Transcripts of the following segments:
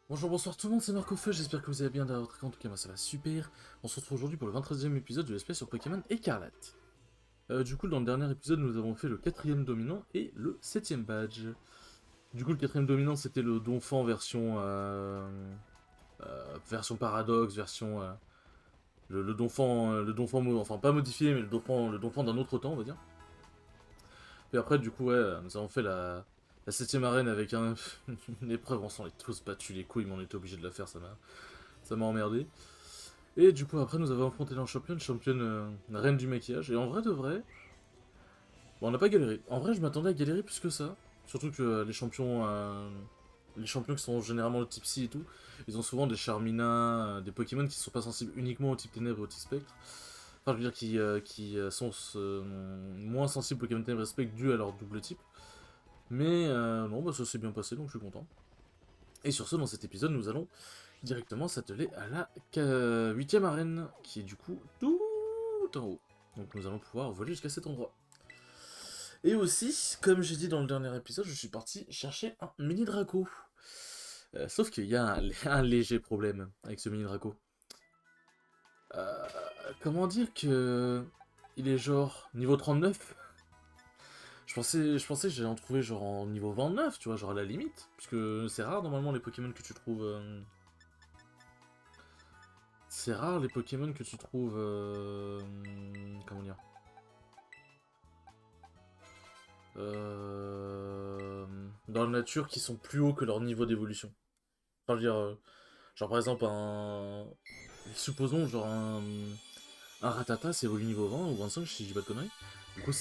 Bonjour, bonsoir tout le monde, c'est Marco Feu, j'espère que vous allez bien dans votre cas, en tout cas moi ça va super. On se retrouve aujourd'hui pour le 23e épisode de l'espèce sur Pokémon Écarlate. Du coup dans le dernier épisode nous avons fait le 4e dominant et le 7e badge. Du coup le 4e dominant c'était le Donphan version paradoxe, version... le Donphan, enfin pas modifié mais le Donphan d'un autre temps on va dire. Et après du coup ouais, nous avons fait la 7e arène avec une épreuve, on s'en est tous battus les couilles mais on était obligé de la faire, ça m'a emmerdé. Et du coup, après, nous avons affronté la championne reine du maquillage. Et en vrai de vrai, bon, on n'a pas galéré. En vrai, je m'attendais à galérer plus que ça. Surtout que les champions qui sont généralement le type psy et tout, ils ont souvent des Charmina, des Pokémon qui sont pas sensibles uniquement au type ténèbres et au type spectre. Enfin, je veux dire, qui sont moins sensibles aux Pokémon ténèbres et spectre dû à leur double type. Mais non, bah, ça s'est bien passé, donc je suis content. Et sur ce, dans cet épisode, nous allons directement s'atteler à la 8ème arène, qui est du coup tout en haut. Donc nous allons pouvoir voler jusqu'à cet endroit. Et aussi, comme j'ai dit dans le dernier épisode, je suis parti chercher un mini Draco. Sauf qu'il y a un léger problème avec ce mini Draco. Euh, comment dire que... Il est genre niveau 39. Je pensais que j'allais en trouver genre en niveau 29, tu vois, genre à la limite. Parce que c'est rare normalement les Pokémon que tu trouves... C'est rare les Pokémon que tu trouves... comment dire dans la nature qui sont plus hauts que leur niveau d'évolution. Enfin, je veux dire, genre par exemple supposons genre un Ratata s'évolue niveau 20 ou 25 si je dis pas de conneries. Du coup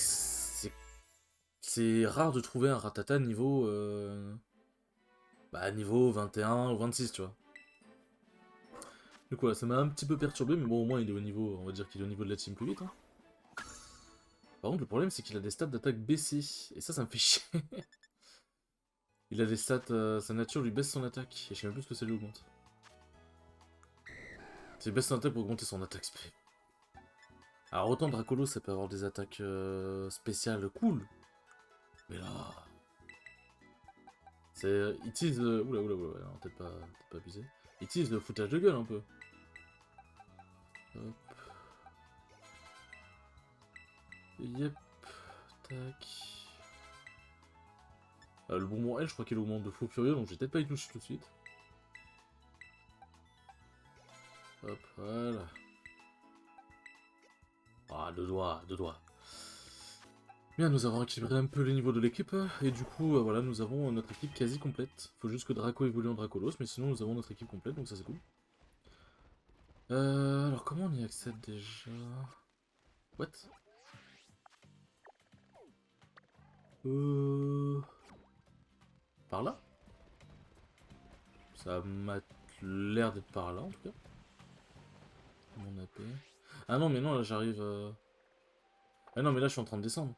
c'est rare de trouver un Ratata niveau niveau 21 ou 26, tu vois. Du coup ça m'a un petit peu perturbé, mais bon au moins il est au niveau, on va dire qu'il est au niveau de la team plus vite. Hein. Par contre le problème c'est qu'il a des stats d'attaque baissées, et ça me fait chier. Il a des stats, sa nature lui baisse son attaque, et je sais même plus ce que ça lui augmente. C'est baisse son attaque pour augmenter son attaque spé. Alors autant Dracolo ça peut avoir des attaques spéciales cool, mais là... C'est... Il tease... oula, non, peut-être pas abusé. Il tease le foutage de gueule un peu. Hop. Yep. Tac. Le bonbon L, je crois qu'il augmente de fou furieux, donc je vais peut-être pas y toucher tout de suite. Hop, voilà. Ah, deux doigts, deux doigts. Bien, nous avons équilibré un peu les niveaux de l'équipe, et du coup, voilà, nous avons notre équipe quasi complète. Faut juste que Draco évolue en Dracolos, mais sinon nous avons notre équipe complète, donc ça c'est cool. Alors comment on y accède déjà? What? Par là? Ça m'a l'air d'être par là en tout cas. Mon AP. Ah non mais non là j'arrive... Ah non mais là je suis en train de descendre.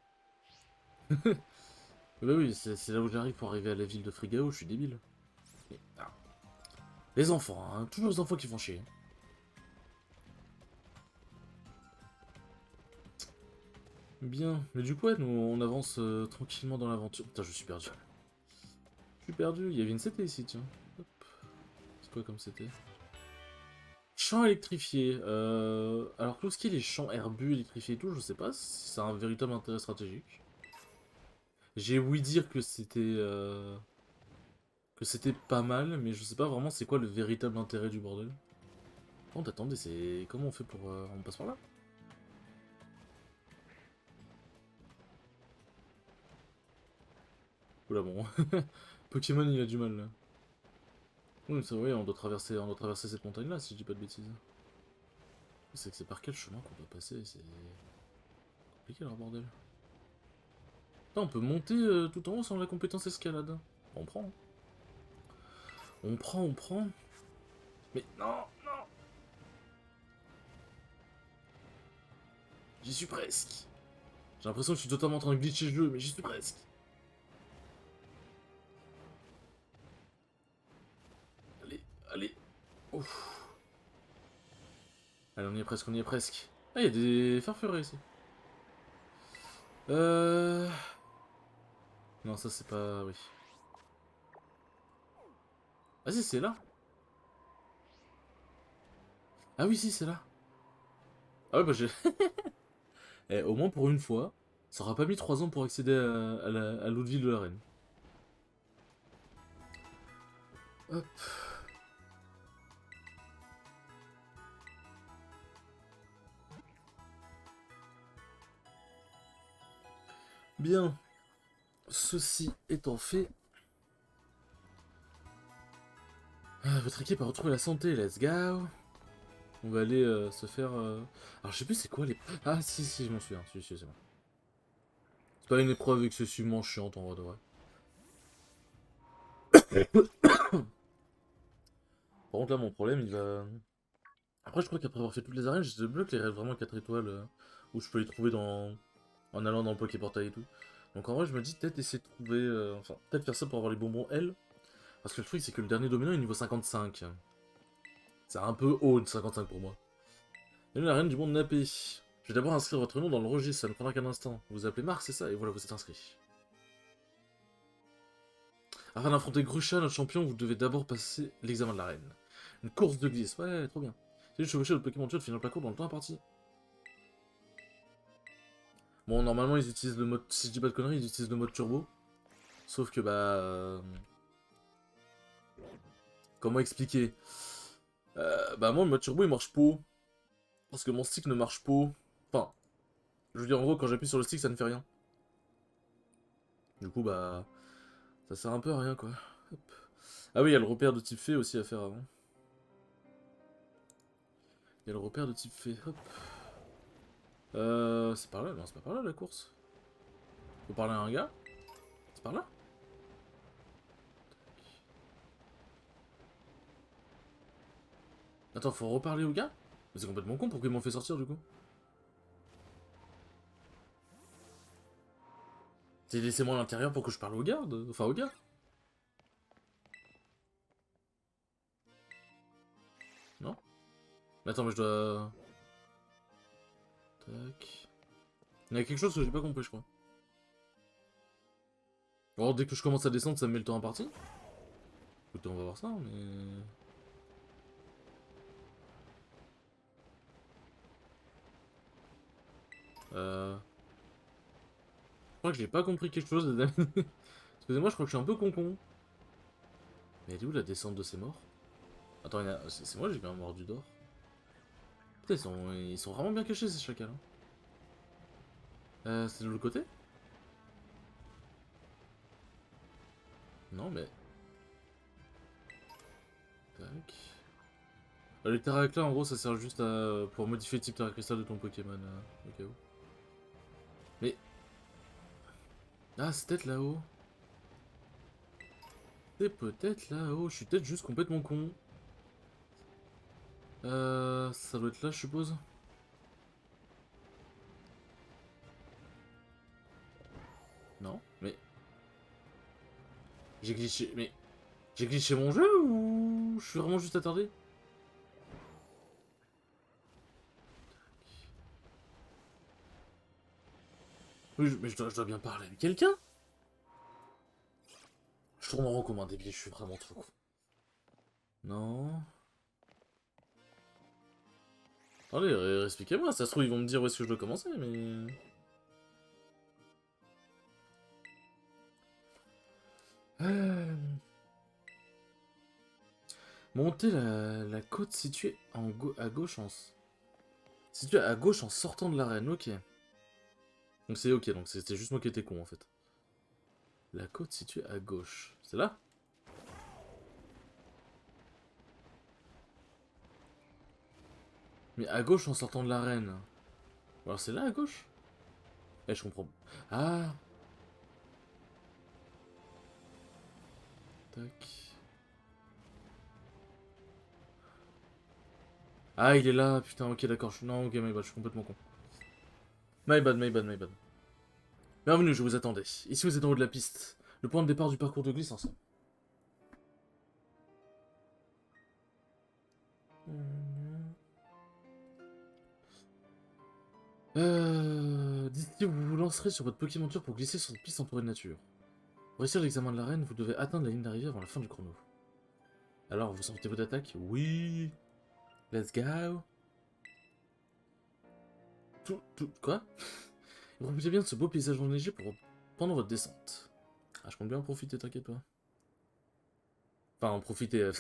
Bah oui, c'est là où j'arrive pour arriver à la ville de Frigao, je suis débile. Ah. Les enfants, hein, toujours les enfants qui font chier. Bien, mais du coup ouais, nous on avance tranquillement dans l'aventure. Putain je suis perdu. Je suis perdu, il y avait une CT ici tiens. Hop. C'est quoi comme CT? Champ électrifié. Alors tout ce qui est les champs herbus électrifiés et tout, je sais pas si c'est un véritable intérêt stratégique. J'ai ouï dire que c'était pas mal, mais je sais pas vraiment c'est quoi le véritable intérêt du bordel. Oh, attendez, c'est... Comment on fait pour... On passe par là? Oula bon. Pokémon il a du mal là. Oui c'est vrai, on doit traverser cette montagne là si je dis pas de bêtises. C'est que c'est par quel chemin qu'on doit passer, c'est... compliqué leur bordel. Putain, on peut monter tout en haut sans la compétence escalade. On prend. Hein. On prend. Mais non, non. J'y suis presque. J'ai l'impression que je suis totalement en train de glitcher le jeu, mais j'y suis presque. Allez, allez. Ouf. Allez, on y est presque, on y est presque. Ah, il y a des farfurets ici. Euh... Non, ça c'est pas... Oui. Ah si, c'est là. Ah oui, si, c'est là. Ah ouais, bah j'ai... Eh, au moins pour une fois, ça aura pas mis 3 ans pour accéder à l'autre ville de la reine. Hop. Bien. Ceci étant fait... votre équipe a retrouvé la santé, let's go. On va aller se faire... Alors je sais plus c'est quoi les... Ah si, si, je m'en souviens. Si, si, c'est bon. C'est pas une épreuve excessivement chiante en vrai de vrai. Par contre là mon problème il va... Après je crois qu'après avoir fait toutes les arènes, je débloque les rêves vraiment 4 étoiles où je peux les trouver en allant dans le Poképortail et tout. Donc en vrai je me dis peut-être essayer de trouver... Enfin peut-être faire ça pour avoir les bonbons L. Parce que le truc c'est que le dernier dominant est niveau 55. C'est un peu haut de 55 pour moi. Et la reine du monde nappé. Je vais d'abord inscrire votre nom dans le registre, ça ne prendra qu'un instant. Vous vous appelez Marc, c'est ça? Et voilà, vous êtes inscrit. Afin d'affronter Grusha, notre champion, vous devez d'abord passer l'examen de l'arène. Une course de glisse, ouais, trop bien. C'est juste chevaucher le Pokémon de finir le parcours dans le temps imparti. Bon, normalement, ils utilisent le mode... Si je dis pas de conneries, ils utilisent le mode turbo. Sauf que, comment expliquer bah, moi, le mode turbo, il marche pas. Parce que mon stick ne marche pas. Enfin, je veux dire, en gros, quand j'appuie sur le stick, ça ne fait rien. Du coup, bah... Ça sert un peu à rien, quoi. Hop. Ah oui, il y a le repère de type fée aussi à faire avant. Il y a le repère de type fée, hop. C'est par là? Non, c'est pas par là la course. Faut parler à un gars? C'est par là? Attends, faut reparler au gars? Mais c'est complètement con, pourquoi ils m'ont fait sortir du coup? C'est laissez-moi à l'intérieur pour que je parle au garde? Enfin au gars? Non? Mais attends, mais je dois... Tac... Il y a quelque chose que j'ai pas compris, je crois. Alors dès que je commence à descendre, ça me met le temps imparti? Écoutez, on va voir ça, mais... Je crois que j'ai pas compris quelque chose, les amis. Excusez-moi, je crois que je suis un peu con-con. Mais elle est où la descente de ces morts? Attends, c'est moi, j'ai bien mordu d'or. Putain, ils sont vraiment bien cachés, ces chacals. Hein. C'est de l'autre côté? Non, mais... Tac... les Terraclats, en gros, ça sert juste pour modifier le type Terra Cristal de ton Pokémon, au cas où. Mais... Ah, c'est peut-être là-haut. C'est peut-être là-haut. Je suis peut-être juste complètement con. Ça doit être là, je suppose. Non, mais... J'ai glitché... Mais... J'ai glitché mon jeu ou... Je suis vraiment juste attardé? Oui, mais je dois bien parler avec quelqu'un. Je tourne en rond comme un débile, je suis vraiment trop con. Non... Attendez, expliquez-moi, ça se trouve ils vont me dire où est-ce que je dois commencer, mais... Euh... Monter la côte située à gauche située à gauche en sortant de l'arène, ok. Donc c'est ok, donc c'était juste moi qui étais con en fait. La côte située à gauche. C'est là? Mais à gauche en sortant de l'arène. Alors c'est là à gauche? Eh, je comprends. Ah. Tac. Ah, il est là, putain, ok, d'accord. Non, ok, my bad, je suis complètement con. My bad, my bad, my bad. Bienvenue, je vous attendais. Ici, vous êtes en haut de la piste. Le point de départ du parcours de glisse ensemble. D'ici, vous vous lancerez sur votre Pokémon Tour pour glisser sur cette piste entourée de nature. Pour réussir l'examen de l'arène, vous devez atteindre la ligne d'arrivée avant la fin du chrono. Alors, vous sortez votre attaque? Oui. Let's go. Quoi? Profitez bien de ce beau paysage enneigé pendant votre descente. Ah, je compte bien en profiter, t'inquiète pas. Enfin, en profiter.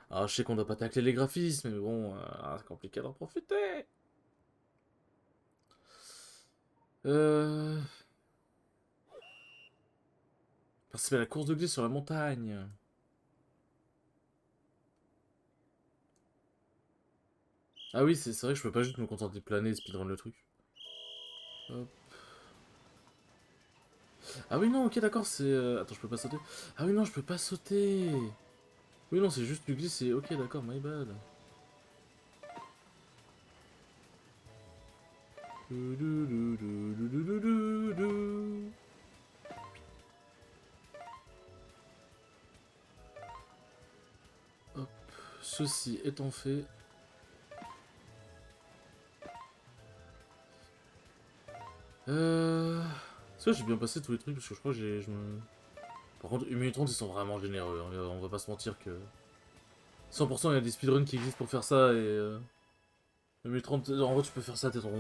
Alors, je sais qu'on doit pas tacler les graphismes, mais bon, c'est compliqué d'en profiter. Euh... Participer à la course de glisse sur la montagne. Ah oui, c'est vrai que je peux pas juste me contenter de planer et speedrun le truc. Hop. Ah oui, non, ok, d'accord, c'est... Attends, je peux pas sauter. Ah oui, non, je peux pas sauter. Oui, non, c'est juste du glisse et... Ok, d'accord, my bad. Hop, ceci étant fait... Est-ce que j'ai bien passé tous les trucs? Parce que je crois que je me... Par contre, 1 minute 30, ils sont vraiment généreux. Hein. On va pas se mentir que... 100% il y a des speedruns qui existent pour faire ça et... 1 minute 30, en vrai, tu peux faire ça, t'es trop...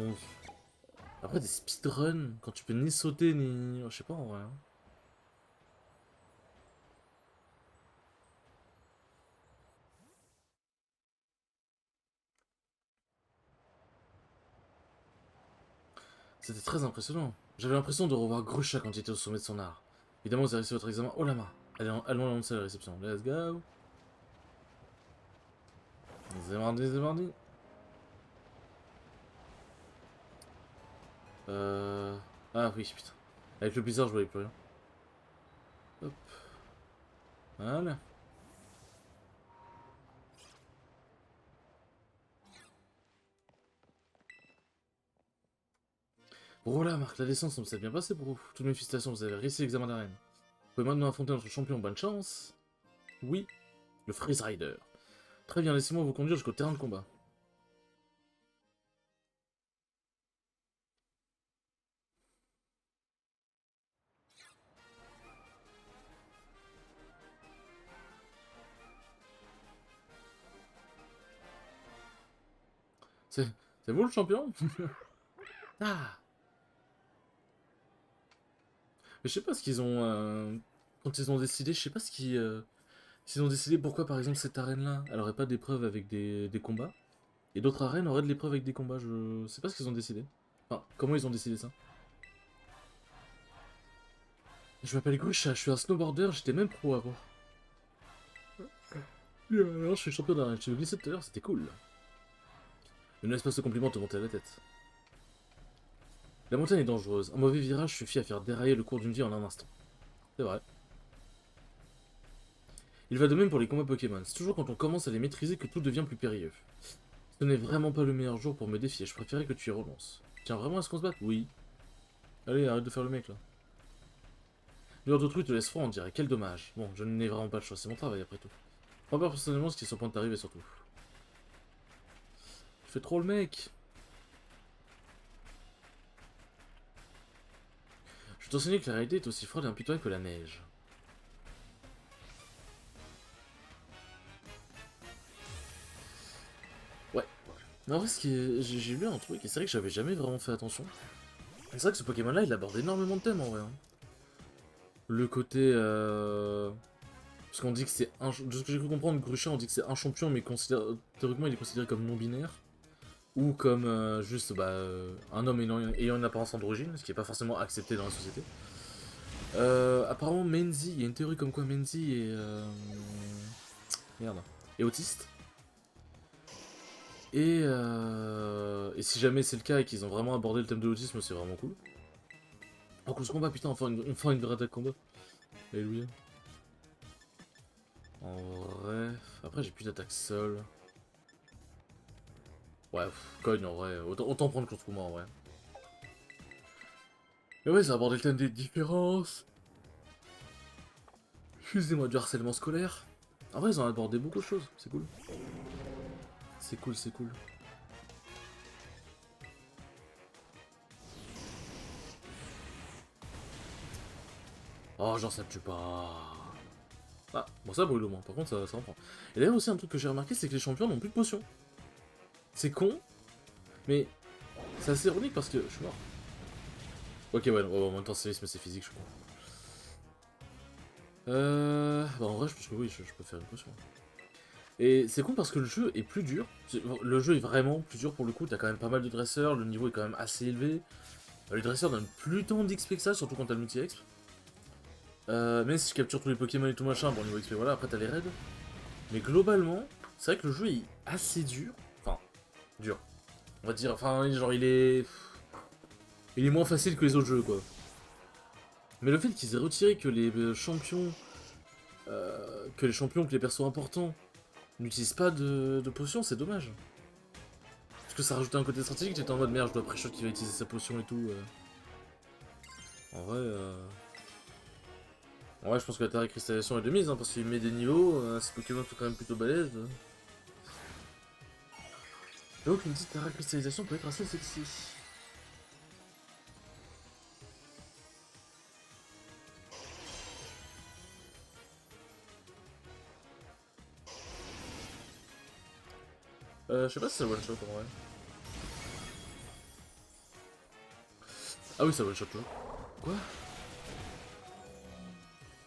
Après, des speedruns, quand tu peux ni sauter, ni... Je sais pas, en vrai. Hein. C'était très impressionnant. J'avais l'impression de revoir Grusha quand il était au sommet de son art. Évidemment, vous avez réussi votre examen. Oh la main. Allons l'annoncer à la réception. Let's go. C'est mardi, c'est mardi. Ah oui, putain. Avec le blizzard, je voyais plus rien. Hop. Voilà. Voilà, Marc, la descente semble s'être bien passée pour vous. Toutes mes félicitations, vous avez réussi l'examen d'arène. Vous pouvez maintenant affronter notre champion, bonne chance. Oui, le Freeze Rider. Très bien, laissez-moi vous conduire jusqu'au terrain de combat. C'est... C'est vous le champion? Ah. Mais je sais pas ce qu'ils ont... Quand ils ont décidé, je sais pas ce qu'ils... S'ils ont décidé pourquoi, par exemple, cette arène-là, elle aurait pas d'épreuve avec des combats, et d'autres arènes auraient de l'épreuve avec des combats, je sais pas ce qu'ils ont décidé. Enfin, comment ils ont décidé ça? Je m'appelle Grisha, je suis un snowboarder, j'étais même pro avant. Et alors, je suis champion d'arène, je me glissé tout à l'heure, c'était cool. Ne laisse pas ce compliment te monter à la tête. La montagne est dangereuse, un mauvais virage suffit à faire dérailler le cours d'une vie en un instant. C'est vrai. Il va de même pour les combats Pokémon, c'est toujours quand on commence à les maîtriser que tout devient plus périlleux. Ce n'est vraiment pas le meilleur jour pour me défier, je préférais que tu y renonces. Tiens vraiment à ce qu'on se batte? Oui. Allez, arrête de faire le mec là. L'heure d'autrui te laisse froid, on dirait, quel dommage. Bon, je n'ai vraiment pas le choix, c'est mon travail après tout. Prends pas personnellement ce qui est sur le point de t'arriver surtout. Tu fais trop le mec. Je t'enseignais que la réalité est aussi froide et impitoyable que la neige. Ouais. Mais en vrai, j'ai lu un truc, et c'est vrai que j'avais jamais vraiment fait attention. C'est vrai que ce Pokémon-là, il aborde énormément de thèmes en vrai. Hein. Le côté... Parce qu'on dit que c'est un... De ce que j'ai cru comprendre, Gruchet, on dit que c'est un champion, mais théoriquement, il est considéré comme non-binaire. Ou comme juste un homme ayant une apparence androgyne, ce qui n'est pas forcément accepté dans la société. Apparemment, Menzi, il y a une théorie comme quoi Menzi est... Merde. Est autiste. Et si jamais c'est le cas et qu'ils ont vraiment abordé le thème de l'autisme, c'est vraiment cool. En coup, ce combat, putain, enfin une vraie attaque combat. Alléluia. En vrai... Après, j'ai plus d'attaque seule. Ouais, cogne en vrai. Autant prendre contre moi en vrai. Mais ouais, ça a abordé le thème des différences. Excusez-moi, du harcèlement scolaire. En vrai, ils ont abordé beaucoup de choses. C'est cool. C'est cool, c'est cool. Oh, genre ça me tue pas. Ah, bon ça brûle au moins, par contre ça en prend. Et d'ailleurs aussi un truc que j'ai remarqué, c'est que les champions n'ont plus de potions. C'est con, mais C'est assez ironique parce que je suis mort. Ok, ouais, en même temps, c'est c'est physique, je crois. Bah en vrai, je pense que oui, je peux faire une potion. Et c'est con parce que le jeu est plus dur. Le jeu est vraiment plus dur pour le coup. T'as quand même pas mal de dresseurs, le niveau est quand même assez élevé. Les dresseurs donnent plus tant d'XP que ça, surtout quand t'as le multi-exp. Même si je capture tous les Pokémon et tout machin, bon niveau XP voilà, après t'as les raids. Mais globalement, c'est vrai que le jeu est assez dur. Enfin, dur. On va dire, enfin, genre il est. Il est moins facile que les autres jeux quoi. Mais le fait qu'ils aient retiré que les champions. Que les persos importants n'utilisent pas de potions, c'est dommage. Parce que ça rajoutait un côté stratégique, t'étais en mode merde, je dois pré-shot qui va utiliser sa potion et tout. En vrai, en vrai, je pense que la terre cristallisation est de mise, hein, parce qu'il met des niveaux, ces Pokémon sont quand même plutôt balèzes. Donc une petite terre cristallisation peut être assez sexy. Je sais pas si ça one shot en vrai. Ah oui, ça one shot là. Quoi?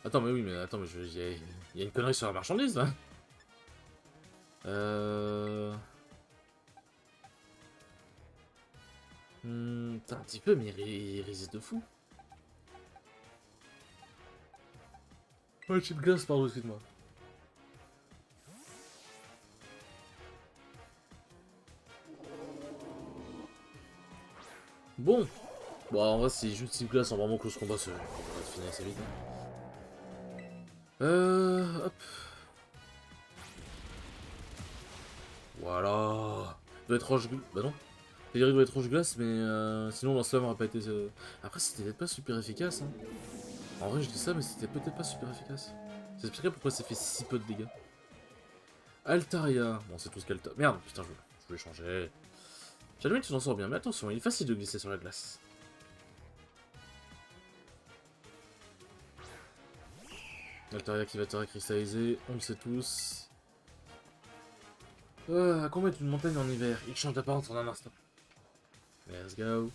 Attends, mais oui, mais attends, mais il y a une connerie sur la marchandise là. T'as un petit peu, mais il résiste de fou. Ouais, chip glace, pardon, excuse-moi. Bon. Bon, en vrai, si juste chip glace en vraiment close combat, ça va finir assez vite. Hop. Voilà. Il doit être roche. Bah non. Il doit être rouge glace, mais sinon l'ensemble n'aurait pas été. Après, c'était peut-être pas super efficace. Hein. En vrai, je dis ça, mais c'était peut-être pas super efficace. Ça expliquerait pourquoi ça fait si peu de dégâts. Altaria. Bon, c'est tout ce qu'Altaria. Merde, putain, je voulais changer. J'admets que tu t'en sors bien, mais attention, il est facile de glisser sur la glace. Altaria qui va te cristalliser, on le sait tous. À combattre une montagne en hiver, il change d'apparence en un instant. Let's go.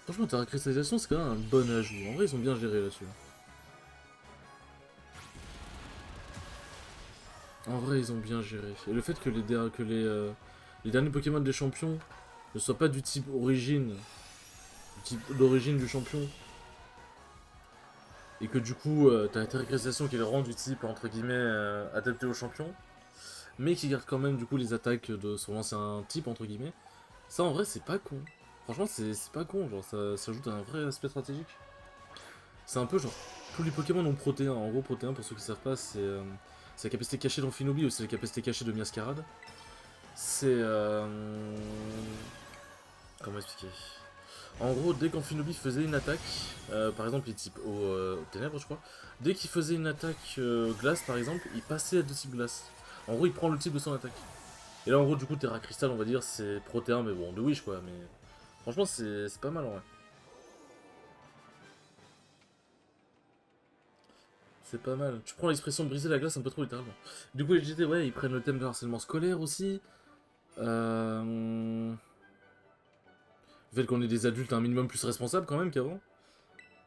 Franchement, ta cristallisation, c'est quand même un bon ajout. En vrai, ils ont bien géré là-dessus. En vrai, ils ont bien géré. Et le fait que les derniers Pokémon des champions ne soient pas du type origine, du type d'origine du champion, et que du coup, t'as la cristallisation qui les rend du type, entre guillemets, adapté au champion, mais qui garde quand même du coup les attaques de son ancien type, entre guillemets, ça en vrai, c'est pas con. Franchement, c'est pas con, genre, ça ajoute un vrai aspect stratégique. C'est un peu genre, tous les Pokémon ont Protéin. En gros, Protéin, pour ceux qui savent pas, c'est la capacité cachée d'Amphinobi ou c'est la capacité cachée de Miascarade. C'est. Comment expliquer? En gros, dès qu'Amphinobi faisait une attaque, par exemple, il type au ténèbres, je crois, dès qu'il faisait une attaque glace, par exemple, il passait à deux types glace. En gros, il prend le type de son attaque. Et là, en gros, du coup, Terra Crystal, on va dire, c'est Protéin, mais bon, de Wish, quoi. Mais franchement, c'est pas mal, en vrai. C'est pas mal. Tu prends l'expression briser la glace un peu trop littéralement. Du coup, les GT, ouais, ils prennent le thème de harcèlement scolaire aussi. Le fait qu'on ait des adultes un minimum plus responsables quand même qu'avant.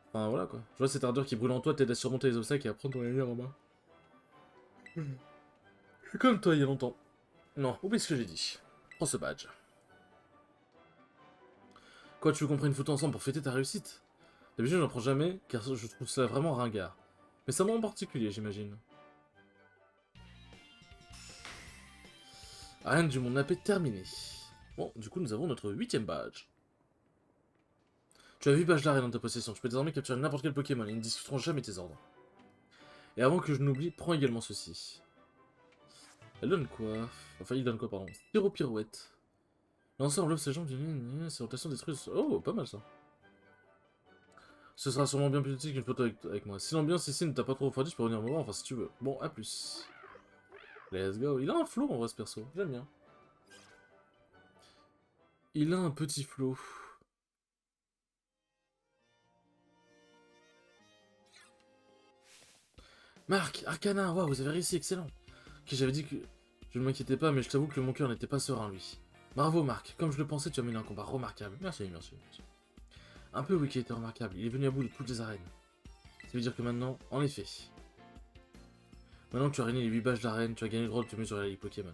Enfin voilà quoi. Je vois cette ardeur qui brûle en toi t'aide à surmonter les obstacles et à prendre ton avenir en main. Je suis comme toi il y a longtemps. Non, oublie ce que j'ai dit. Prends ce badge. Quoi, tu veux qu'on prenne une photo ensemble pour fêter ta réussite? D'habitude j'en prends jamais car je trouve ça vraiment ringard. Mais ça moi en particulier j'imagine. Rien du monde AP terminé. Bon, du coup nous avons notre 8ème badge. Tu as 8 badges d'arrêt dans ta possession, tu peux désormais capturer n'importe quel Pokémon et ils ne discuteront jamais tes ordres. Et avant que je n'oublie, prends également ceci. Elle donne quoi? Enfin, il donne quoi, pardon? Pyro pirouette. Lanceur enveloppe ses jambes, ses rotations détruisent. Oh, pas mal ça. Ce sera sûrement bien plus utile qu'une photo avec moi. Si l'ambiance ici ne t'a pas trop refroidi, je peux revenir me voir, enfin si tu veux. Bon, à plus. Let's go. Il a un flow en vrai ce perso, j'aime bien. Il a un petit flow. Marc, Arcana, waouh, vous avez réussi, excellent. Ok, j'avais dit que je ne m'inquiétais pas, mais je t'avoue que mon cœur n'était pas serein, lui. Bravo, Marc. Comme je le pensais, tu as mené un combat remarquable. Merci, merci, merci. Un peu, oui, qui était remarquable. Il est venu à bout de toutes les arènes. Ça veut dire que maintenant, en effet, maintenant que tu as régné les 8 badges d'arène, tu as gagné le droit de te mesurer à la Ligue Pokémon.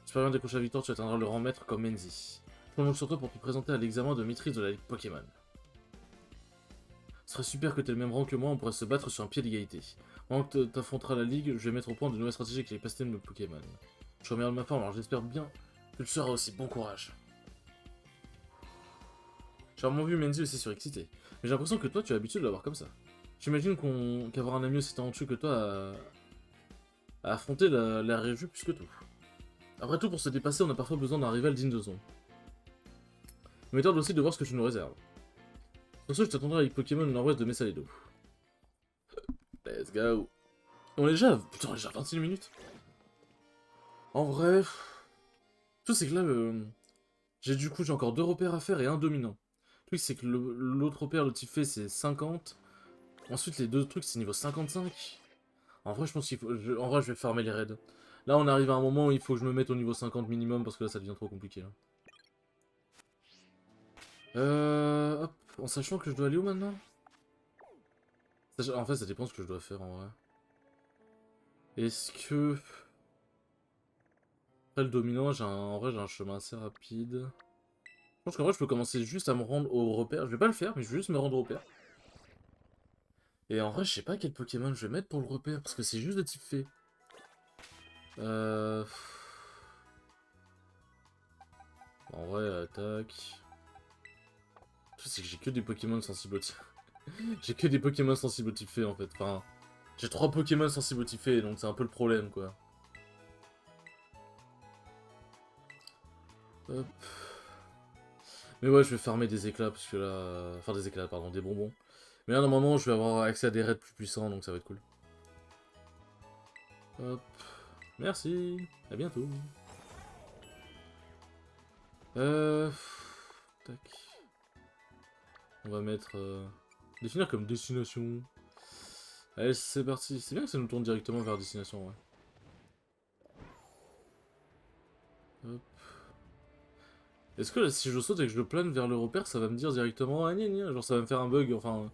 Si tu parviens à décrocher la victoire, tu atteindras le rang maître comme Menzi. Je compte donc sur toi pour te présenter à l'examen de maîtrise de la Ligue Pokémon. Ce serait super que tu aies le même rang que moi, on pourrait se battre sur un pied d'égalité. Pendant que t'affronteras la Ligue, je vais mettre au point de nouvelles stratégies avec les pastels de Pokémon. Je remercie de ma forme, alors j'espère bien que tu seras aussi. Bon courage. J'ai vraiment vu Menzi aussi surexcité. Mais j'ai l'impression que toi, tu as l'habitude de l'avoir comme ça. J'imagine qu'avoir un ami aussi talentueux que toi a affronté la région plus que tout. Après tout, pour se dépasser, on a parfois besoin d'un rival digne de son. Il m'étonne aussi de voir ce que tu nous réserves. Sur ce, je t'attendrai avec Pokémon nord-ouest de Messaledo. Let's go. On est déjà... Putain, on est déjà 26 minutes. En vrai... Le truc, c'est que là, j'ai encore 2 repères à faire et un dominant. Le truc, c'est que l'autre repère, le type fait, c'est 50. Ensuite, les deux trucs, c'est niveau 55. En vrai, je pense qu'il faut... En vrai, je vais farmer les raids. Là, on arrive à un moment où il faut que je me mette au niveau 50 minimum, parce que là, ça devient trop compliqué. Là. Hop, en sachant que je dois aller où maintenant? En fait, ça dépend ce que je dois faire, en vrai. Est-ce que... Après, le dominant, en vrai, j'ai un chemin assez rapide. Je pense qu'en vrai, je peux commencer juste à me rendre au repère. Je vais pas le faire, mais je vais juste me rendre au repère. Et en vrai, je sais pas quel Pokémon je vais mettre pour le repère, parce que c'est juste de type fée. En vrai, attaque... Le truc, c'est que j'ai que des Pokémon sensibles au type... J'ai que des Pokémon sensibles au type fée, en fait. Enfin, j'ai 3 Pokémon sensibles au type fée, donc c'est un peu le problème, quoi. Hop. Mais ouais, je vais farmer des éclats, parce que là... Enfin, des éclats, pardon, des bonbons. Mais là, normalement, je vais avoir accès à des raids plus puissants, donc ça va être cool. Hop. Merci. À bientôt. Tac. On va mettre... Définir comme destination. Allez, c'est parti. C'est bien que ça nous tourne directement vers destination, ouais. Hop. Est-ce que si je saute et que je le plane vers le repère, ça va me dire directement ah gna gna, genre ça va me faire un bug, enfin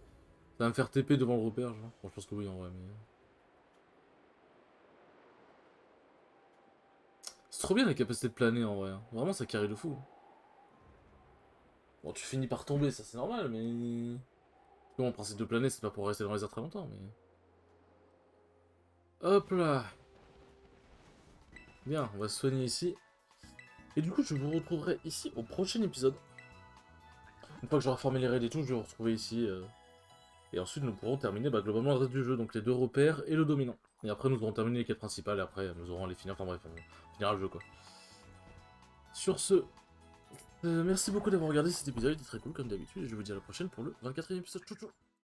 ça va me faire TP devant le repère, genre. Bon, je pense que oui en vrai, mais c'est trop bien la capacité de planer en vrai. Hein. Vraiment ça carry de fou. Bon, tu finis par tomber, ça c'est normal, mais bon, le principe de planer, c'est pas pour rester dans les airs très longtemps, mais hop là. Bien, on va se soigner ici. Et du coup, je vous retrouverai ici au prochain épisode. Une fois que j'aurai formé les raids et tout, je vais vous retrouver ici. Et ensuite, nous pourrons terminer globalement le reste du jeu, donc les 2 repères et le dominant. Et après, nous aurons terminé les quêtes principales, et après, nous aurons les finir. Enfin bref, on finira le jeu, quoi. Sur ce, merci beaucoup d'avoir regardé cet épisode, il était très cool, comme d'habitude, et je vous dis à la prochaine pour le 24e épisode. Tchou tchou.